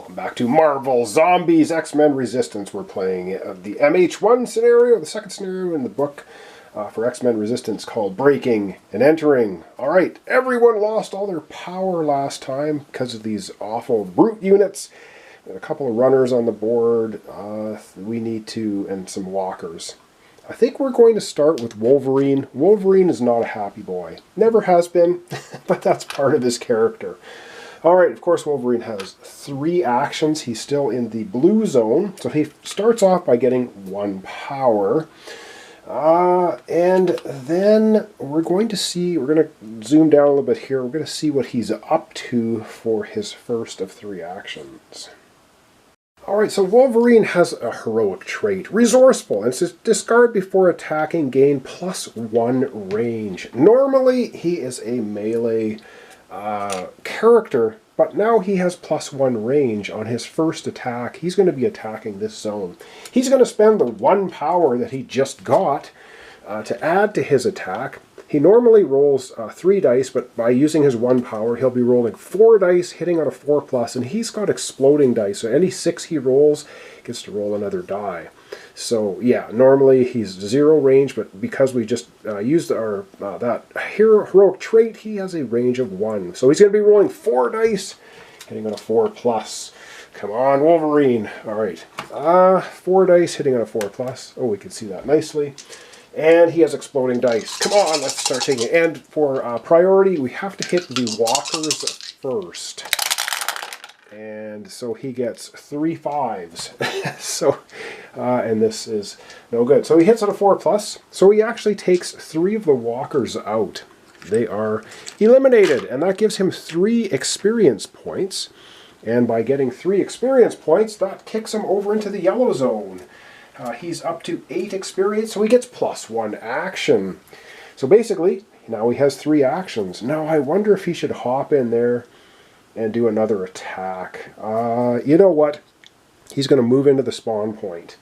Welcome back to Marvel Zombies X-Men Resistance. We're playing the MH1 scenario, the second scenario in the book for X-Men Resistance called Breaking and Entering. Alright, everyone lost all their power last time because of these awful brute units. And a couple of runners on the board. We need to, and some walkers. I think we're going to start with Wolverine. Wolverine is not a happy boy. Never has been, but that's part of his character. Alright, of course Wolverine has 3 actions. He's still in the blue zone. So he starts off by getting 1 power. And then we're going to see, we're going to zoom down a little bit here. We're going to see what he's up to for his first of 3 actions. Alright, so Wolverine has a heroic trait. Resourceful. And it says discard before attacking, gain +1 range. Normally he is a melee character, but now he has +1 range on his first attack. He's going to be attacking this zone. He's going to spend the 1 power that he just got to add to his attack. He normally rolls 3 dice, but by using his 1 power, he'll be rolling 4 dice, hitting on a 4+, and he's got exploding dice, so any 6 he rolls gets to roll another die. So yeah, normally he's 0 range, but because we just used our that heroic trait, he has a range of 1. So he's going to be rolling 4 dice, hitting on a 4+. Come on, Wolverine. Alright, 4 dice, hitting on a 4+. Oh, we can see that nicely. And he has exploding dice. Come on, let's start taking it. And for priority, we have to hit the walkers first. And so he gets 3 5s. So, and this is no good. So he hits on a 4+. So he actually takes 3 of the walkers out. They are eliminated. And that gives him 3 experience points. And by getting 3 experience points, that kicks him over into the yellow zone. He's up to 8 experience, so he gets +1 action. So basically, now he has 3 actions. Now I wonder if he should hop in there and do another attack. You know what? He's going to move into the spawn point.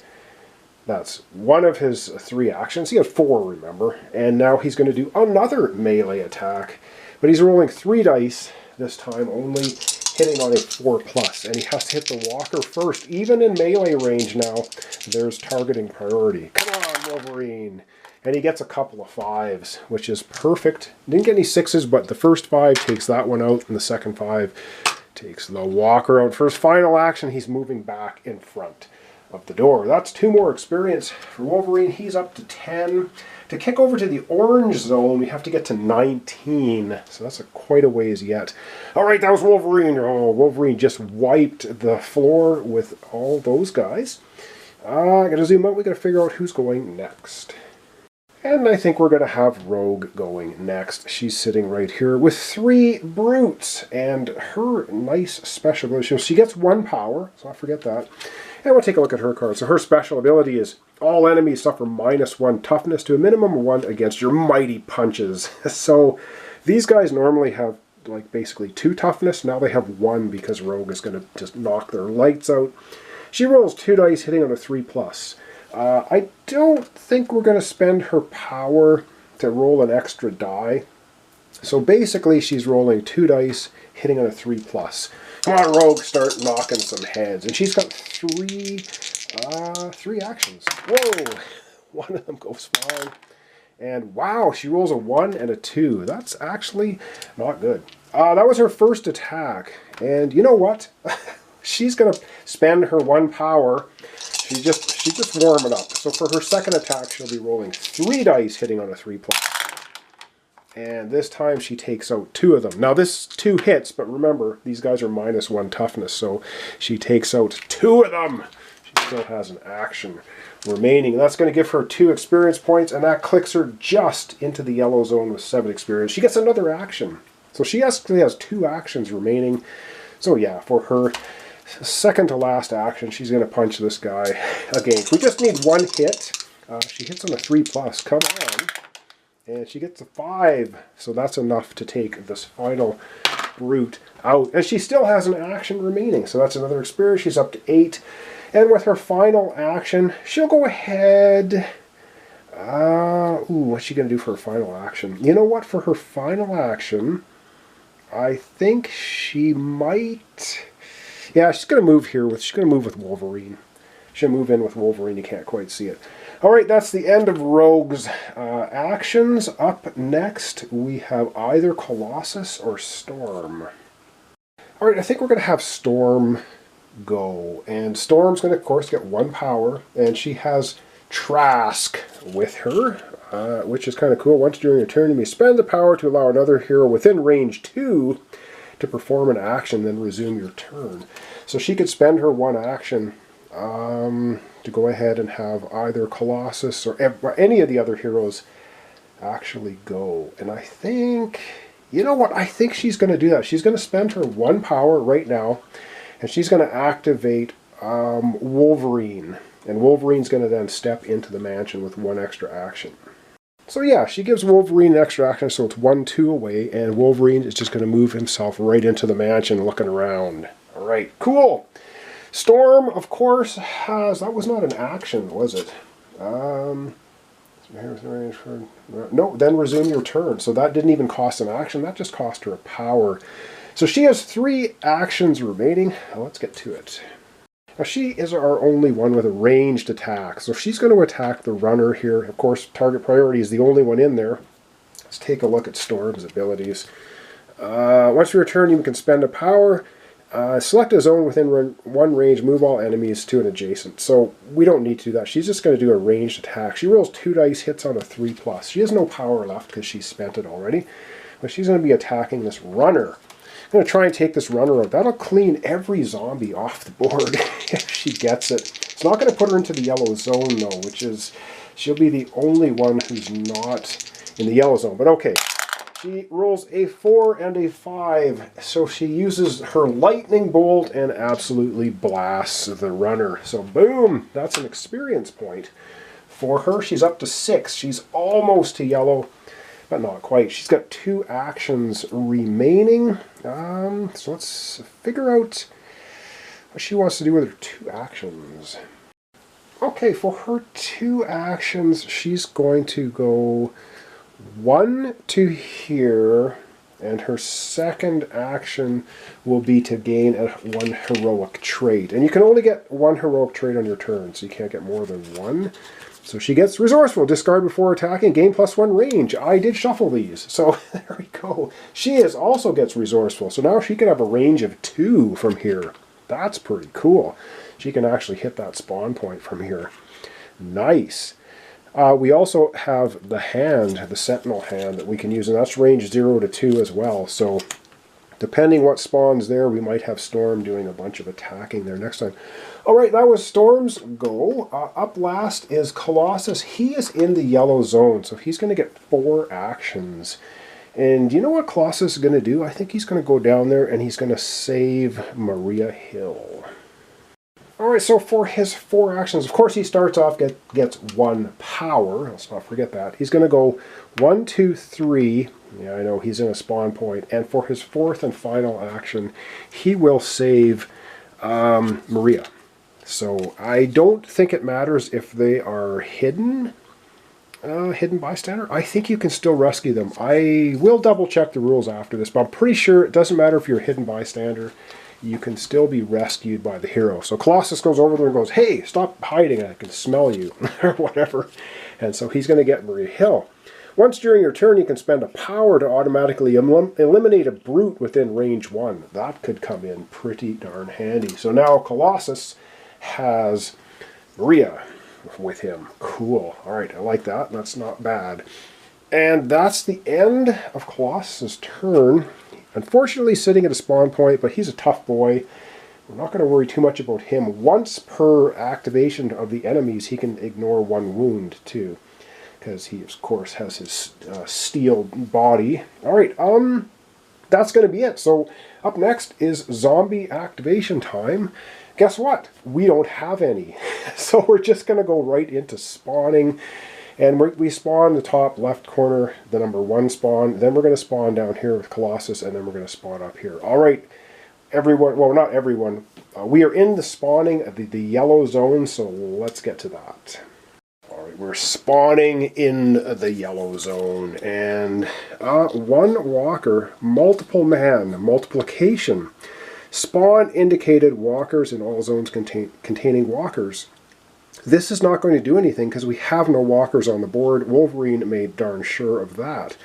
That's one of his 3 actions. He has 4, remember. And now he's going to do another melee attack. But he's rolling 3 dice, this time only hitting on a 4+, and he has to hit the walker first. Even in melee range now, there's targeting priority. Come on, Wolverine! And he gets a couple of 5s, which is perfect. Didn't get any 6s, but the first 5 takes that one out, and the second 5 takes the walker out. For his final action, he's moving back in front of the door. That's 2 more experience for Wolverine. He's up to 10. To kick over to the orange zone, we have to get to 19. So that's quite a ways yet. Alright, that was Wolverine. Oh, Wolverine just wiped the floor with all those guys. I gotta zoom out. We gotta figure out who's going next. And I think we're going to have Rogue going next. She's sitting right here with 3 brutes. And her nice special ability, she gets 1 power, so I forget that. And we'll take a look at her card. So her special ability is all enemies suffer -1 toughness to a minimum of 1 against your mighty punches. So these guys normally have like basically 2 toughness. Now they have 1 because Rogue is going to just knock their lights out. She rolls 2 dice hitting on a 3+. I don't think we're going to spend her power to roll an extra die. So basically she's rolling 2 dice, hitting on a 3+. Come on, Rogue, start knocking some heads. And she's got 3 actions. Whoa! One of them goes flying. And wow, she rolls a 1 and a 2. That's actually not good. That was her first attack. And you know what? She's going to spend her 1 power. She's just warming up. So for her second attack, she'll be rolling 3 dice, hitting on a 3+. And this time she takes out 2 of them. Now this 2 hits, but remember, these guys are -1 toughness, so she takes out 2 of them. She still has an action remaining. That's going to give her 2 experience points, and that clicks her just into the yellow zone with 7 experience. She gets another action. So she actually has 2 actions remaining. So yeah, for her second to last action, she's going to punch this guy again. We just need 1 hit. She hits on a 3+. Come on. And she gets a 5. So that's enough to take this final brute out. And she still has an action remaining. So that's another experience. She's up to 8. And with her final action, she'll go ahead. What's she going to do for her final action? You know what? For her final action, I think she might Yeah, she's going to move here with, she's going to move with Wolverine. She'll move in with Wolverine, you can't quite see it. Alright, that's the end of Rogue's actions. Up next, we have either Colossus or Storm. Alright, I think we're going to have Storm go. And Storm's going to, of course, get 1 power. And she has Trask with her, which is kind of cool. Once during your turn, you may spend the power to allow another hero within range 2 to perform an action, then resume your turn. So she could spend her 1 action to go ahead and have either Colossus or any of the other heroes actually go. And I think, you know what, I think she's going to do that. She's going to spend her 1 power right now, and she's going to activate Wolverine. And Wolverine's going to then step into the mansion with 1 extra action. So yeah, she gives Wolverine an extra action, so it's 1/2 away, and Wolverine is just going to move himself right into the mansion looking around. Alright, cool! Storm, of course, has... That was not an action, was it? No, then resume your turn. So that didn't even cost an action. That just cost her a power. So she has 3 actions remaining. Now let's get to it. Now she is our only one with a ranged attack. So she's going to attack the runner here. Of course, target priority is the only one in there. Let's take a look at Storm's abilities. Once you return, you can spend a power. Select a zone within 1 range, move all enemies to an adjacent. So we don't need to do that. She's just going to do a ranged attack. She rolls 2 dice, hits on a 3+. She has no power left because she spent it already. But she's going to be attacking this runner. I'm going to try and take this runner out. That'll clean every zombie off the board if she gets it. It's not going to put her into the yellow zone though, which is, she'll be the only one who's not in the yellow zone. But okay. She rolls a 4 and a 5, so she uses her lightning bolt and absolutely blasts the runner. So boom, that's an experience point for her. She's up to 6. She's almost to yellow, but not quite. She's got 2 actions remaining. So let's figure out what she wants to do with her 2 actions. Okay, for her 2 actions, she's going to go 1 to here, and her second action will be to gain 1 heroic trait. And you can only get 1 heroic trait on your turn, so you can't get more than 1. So she gets resourceful, discard before attacking, gain +1 range. I did shuffle these, so there we go. She also gets resourceful, so now she can have a range of 2 from here. That's pretty cool. She can actually hit that spawn point from here. Nice. We also have the hand, the Sentinel hand, that we can use, and that's range 0 to 2 as well. So depending what spawns there, we might have Storm doing a bunch of attacking there next time. Alright, that was Storm's go. Up last is Colossus. He is in the yellow zone, so he's going to get 4 actions. And you know what Colossus is going to do? I think he's going to go down there and he's going to save Maria Hill. Alright, so for his 4 actions, of course he starts off, gets 1 power. Let's not forget that. He's going to go 1, 2, 3. Yeah, I know, he's in a spawn point. And for his 4th and final action, he will save Maria. So I don't think it matters if they are hidden. Hidden bystander. I think you can still rescue them. I will double check the rules after this, but I'm pretty sure it doesn't matter if you're a hidden bystander. You can still be rescued by the hero. So Colossus goes over there and goes, hey, stop hiding, I can smell you, or whatever. And so he's going to get Maria Hill. Once during your turn, you can spend a power to automatically eliminate a brute within range 1. That could come in pretty darn handy. So now Colossus has Maria with him. Cool. Alright, I like that. That's not bad. And that's the end of Colossus' turn. Unfortunately sitting at a spawn point, but he's a tough boy. We're not going to worry too much about him. Once per activation of the enemies, he can ignore 1 wound too, because he of course has his steel body. Alright, that's going to be it. So up next is zombie activation time. Guess what? We don't have any. So we're just going to go right into spawning. And we spawn the top left corner, the number 1 spawn. Then we're going to spawn down here with Colossus, and then we're going to spawn up here. All right, everyone. Well, not everyone. We are in the spawning at the yellow zone, so let's get to that. All right, we're spawning in the yellow zone. And 1 walker, multiple man, multiplication. Spawn indicated walkers in all zones containing walkers. This is not going to do anything because we have no walkers on the board. Wolverine made darn sure of that.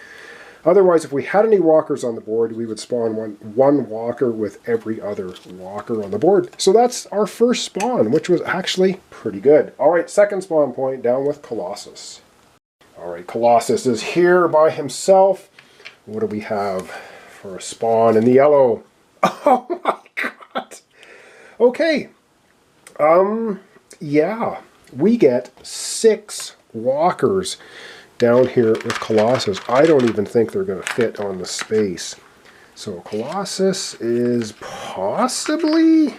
Otherwise, if we had any walkers on the board, we would spawn one walker with every other walker on the board. So that's our first spawn, which was actually pretty good. All right, second spawn point, down with Colossus. All right, Colossus is here by himself. What do we have for a spawn in the yellow? Oh my god! Okay. Yeah, we get 6 walkers down here with Colossus. I don't even think they're going to fit on the space. So Colossus is possibly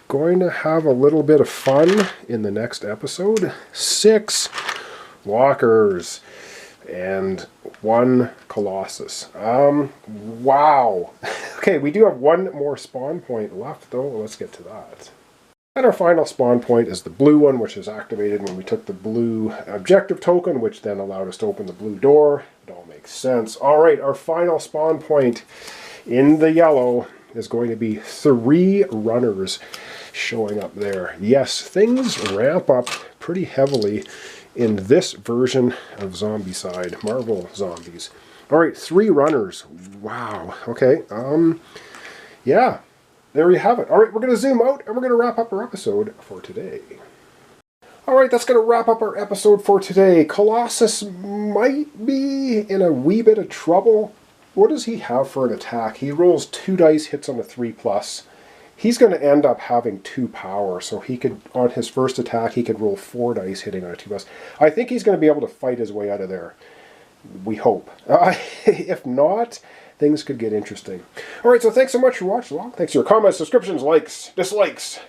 going to have a little bit of fun in the next episode. 6 walkers and 1 Colossus. Wow. Okay, we do have 1 more spawn point left though. Let's get to that. And our final spawn point is the blue one, which is activated when we took the blue objective token, which then allowed us to open the blue door. It all makes sense. All right, our final spawn point in the yellow is going to be 3 runners showing up there. Yes, things ramp up pretty heavily in this version of Zombicide, Marvel Zombies. All right, 3 runners. Wow. Okay. Yeah. There you have it. All right, we're going to zoom out and we're going to wrap up our episode for today. All right, that's going to wrap up our episode for today. Colossus might be in a wee bit of trouble. What does he have for an attack? He rolls 2 dice, hits on a 3+. He's going to end up having 2 power, so he could, on his first attack, he could roll 4 dice hitting on a 2+. I think he's going to be able to fight his way out of there. We hope. If not, things could get interesting. All right, so thanks so much for watching along. Thanks for your comments, subscriptions, likes, dislikes,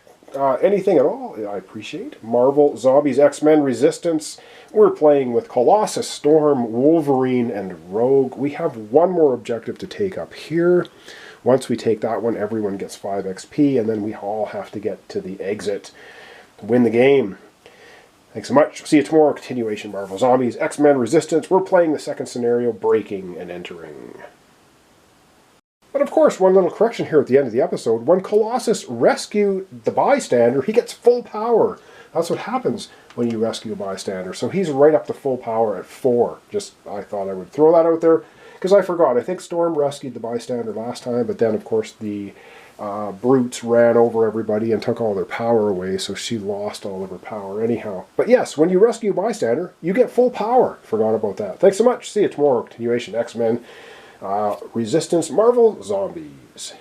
anything at all. I appreciate. Marvel Zombies X-Men Resistance. We're playing with Colossus, Storm, Wolverine, and Rogue. We have 1 more objective to take up here. Once we take that one, everyone gets 5 XP, and then we all have to get to the exit to win the game. Thanks so much. See you tomorrow. Continuation Marvel Zombies X-Men Resistance. We're playing the second scenario, Breaking and Entering. But of course, one little correction here at the end of the episode. When Colossus rescued the bystander, he gets full power. That's what happens when you rescue a bystander. So he's right up to full power at 4. Just, I thought I would throw that out there because I forgot. I think Storm rescued the bystander last time, but then of course the brutes ran over everybody and took all their power away, so she lost all of her power anyhow. But yes, when you rescue a bystander, you get full power. Forgot about that. Thanks so much. See you tomorrow. Continuation X-Men Resistance Marvel Zombies.